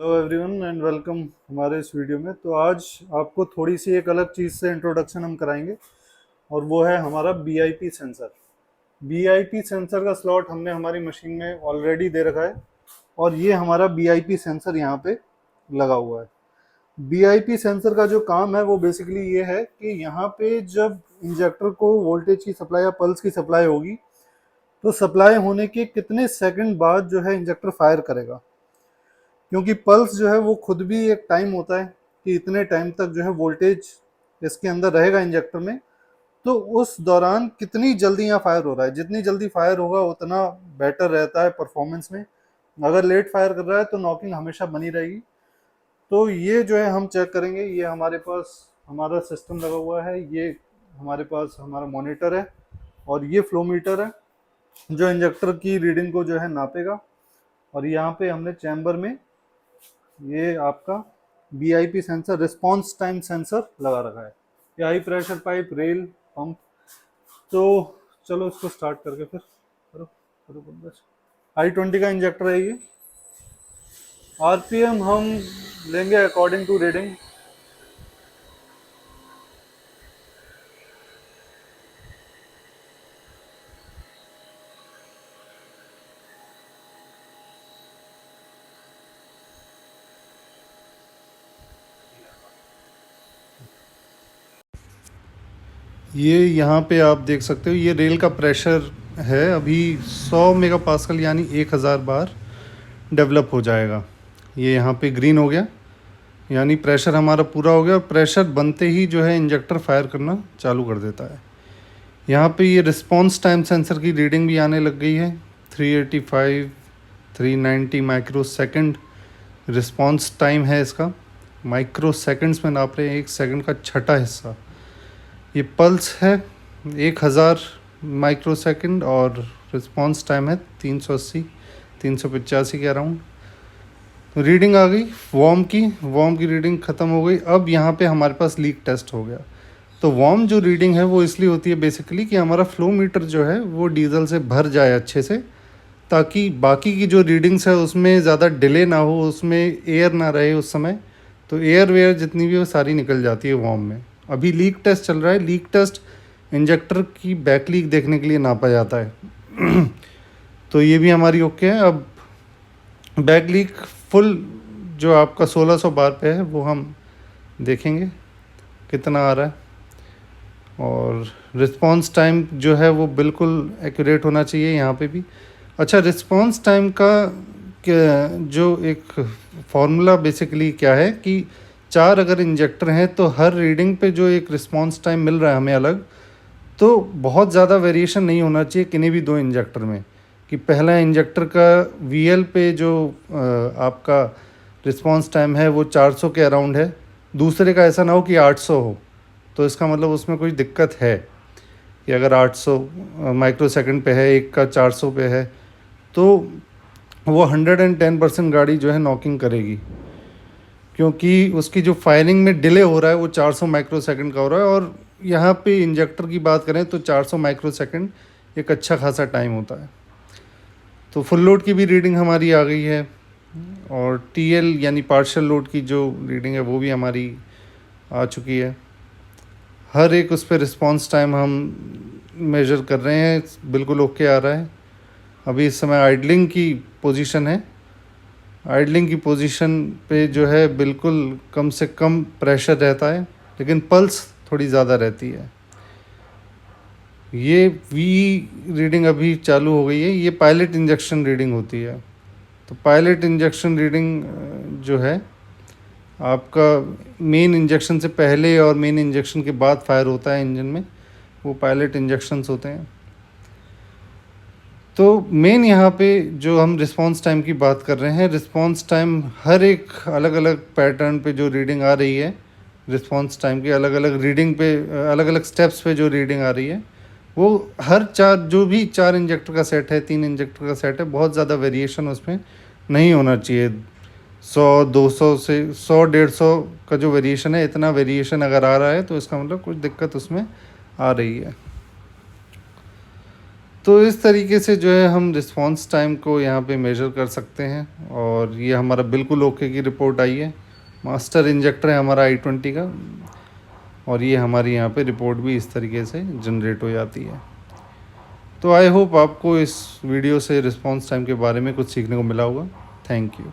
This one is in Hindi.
हेलो एवरीवन एंड वेलकम हमारे इस वीडियो में। तो आज आपको थोड़ी सी एक अलग चीज़ से इंट्रोडक्शन हम कराएंगे और वो है हमारा बीआईपी सेंसर। बीआईपी सेंसर का स्लॉट हमने हमारी मशीन में ऑलरेडी दे रखा है और ये हमारा बीआईपी सेंसर यहाँ पे लगा हुआ है। बीआईपी सेंसर का जो काम है वो बेसिकली ये है कि यहाँ पे जब इंजेक्टर को वोल्टेज की सप्लाई या पल्स की सप्लाई होगी तो सप्लाई होने के कितने सेकंड बाद जो है इंजेक्टर फायर करेगा, क्योंकि पल्स जो है वो खुद भी एक टाइम होता है कि इतने टाइम तक जो है वोल्टेज इसके अंदर रहेगा इंजेक्टर में। तो उस दौरान कितनी जल्दी यहाँ फायर हो रहा है, जितनी जल्दी फायर होगा उतना बेटर रहता है परफॉर्मेंस में। अगर लेट फायर कर रहा है तो नॉकिंग हमेशा बनी रहेगी। तो ये जो है हम चेक करेंगे। ये हमारे पास हमारा सिस्टम लगा हुआ है, ये हमारे पास हमारा मॉनिटर है और ये फ्लो मीटर है जो इंजेक्टर की रीडिंग को जो है नापेगा। और यहाँ पे हमने चैम्बर में ये आपका BIP sensor response time sensor लगा रखा है। ये high pressure pipe rail pump. तो चलो इसको स्टार्ट करके फिर करो करो बंद। i20 का इंजेक्टर है ये। आरपीएम हम लेंगे अकॉर्डिंग टू रीडिंग। ये यहाँ पे आप देख सकते हो, ये रेल का प्रेशर है। अभी 100 मेगापास्कल यानी 1000 बार डेवलप हो जाएगा। ये यहाँ पे ग्रीन हो गया यानी प्रेशर हमारा पूरा हो गया और प्रेशर बनते ही जो है इंजेक्टर फायर करना चालू कर देता है। यहाँ पे ये रिस्पांस टाइम सेंसर की रीडिंग भी आने लग गई है। 385 390 माइक्रो सेकेंड रिस्पांस टाइम है इसका। माइक्रो सेकेंड्स में नाप रहे हैं, 1 सेकंड का छठा हिस्सा। ये पल्स है 1000 माइक्रो सेकेंड और रिस्पांस टाइम है 380 385 के अराउंड। रीडिंग आ गई वार्म की रीडिंग ख़त्म हो गई। अब यहाँ पे हमारे पास लीक टेस्ट हो गया। तो वार्म जो रीडिंग है वो इसलिए होती है बेसिकली कि हमारा फ्लो मीटर जो है वो डीजल से भर जाए अच्छे से, ताकि बाकी की जो रीडिंग्स है उसमें ज़्यादा डिले ना हो, उसमें एयर ना रहे उस समय। तो एयर वेयर जितनी भी वो सारी निकल जाती है वार्म में। अभी लीक टेस्ट चल रहा है। लीक टेस्ट इंजेक्टर की बैक लीक देखने के लिए नापा जाता है। तो ये भी हमारी ओके है। अब बैक लीक फुल जो आपका 1600 बार पे है वो हम देखेंगे कितना आ रहा है। और रिस्पांस टाइम जो है वो बिल्कुल एक्यूरेट होना चाहिए यहाँ पे भी। अच्छा, रिस्पांस टाइम का जो एक फॉर्मूला बेसिकली क्या है कि 4 अगर इंजेक्टर हैं तो हर रीडिंग पे जो एक रिस्पांस टाइम मिल रहा है हमें अलग, तो बहुत ज़्यादा वेरिएशन नहीं होना चाहिए किन्हीं भी 2 इंजेक्टर में। कि पहला इंजेक्टर का वीएल पे जो आपका रिस्पांस टाइम है वो 400 के अराउंड है, दूसरे का ऐसा ना हो कि 800 हो। तो इसका मतलब उसमें कोई दिक्कत है कि अगर 800 माइक्रो सेकंड पे है, एक का 400 पे है, तो वो 110% गाड़ी जो है नॉकिंग करेगी, क्योंकि उसकी जो फायरिंग में डिले हो रहा है वो 400 माइक्रो सेकंड का हो रहा है। और यहाँ पे इंजेक्टर की बात करें तो 400 माइक्रो सेकंड एक अच्छा खासा टाइम होता है। तो फुल लोड की भी रीडिंग हमारी आ गई है और टीएल यानी पार्शियल लोड की जो रीडिंग है वो भी हमारी आ चुकी है। हर एक उस पर रिस्पांस टाइम हम मेजर कर रहे हैं, बिल्कुल ओके आ रहा है। अभी इस समय आइडलिंग की पोजीशन है। आइडलिंग की पोजीशन पे जो है बिल्कुल कम से कम प्रेशर रहता है, लेकिन पल्स थोड़ी ज़्यादा रहती है। ये वी रीडिंग अभी चालू हो गई है। ये पायलट इंजेक्शन रीडिंग होती है। तो पायलट इंजेक्शन रीडिंग जो है आपका मेन इंजेक्शन से पहले और मेन इंजेक्शन के बाद फायर होता है इंजन में, वो पायलट इंजेक्शंस होते हैं। तो मेन यहाँ पे जो हम रिस्पांस टाइम की बात कर रहे हैं, रिस्पांस टाइम हर एक अलग अलग पैटर्न पे जो रीडिंग आ रही है, रिस्पांस टाइम की अलग अलग रीडिंग पे अलग अलग स्टेप्स पे जो रीडिंग आ रही है, वो हर जो भी 4 इंजेक्टर का सेट है, 3 इंजेक्टर का सेट है, बहुत ज़्यादा वेरिएशन उसमें नहीं होना चाहिए। 100-200 से 100-150 का जो वेरिएशन है, इतना वेरिएशन अगर आ रहा है तो इसका मतलब कुछ दिक्कत उसमें आ रही है। तो इस तरीके से जो है हम रिस्पांस टाइम को यहाँ पे मेजर कर सकते हैं। और ये हमारा बिल्कुल ओके की रिपोर्ट आई है। मास्टर इंजेक्टर है हमारा i20 का, और ये हमारी यहाँ पे रिपोर्ट भी इस तरीके से जनरेट हो जाती है। तो आई होप आपको इस वीडियो से रिस्पांस टाइम के बारे में कुछ सीखने को मिला होगा। Thank you.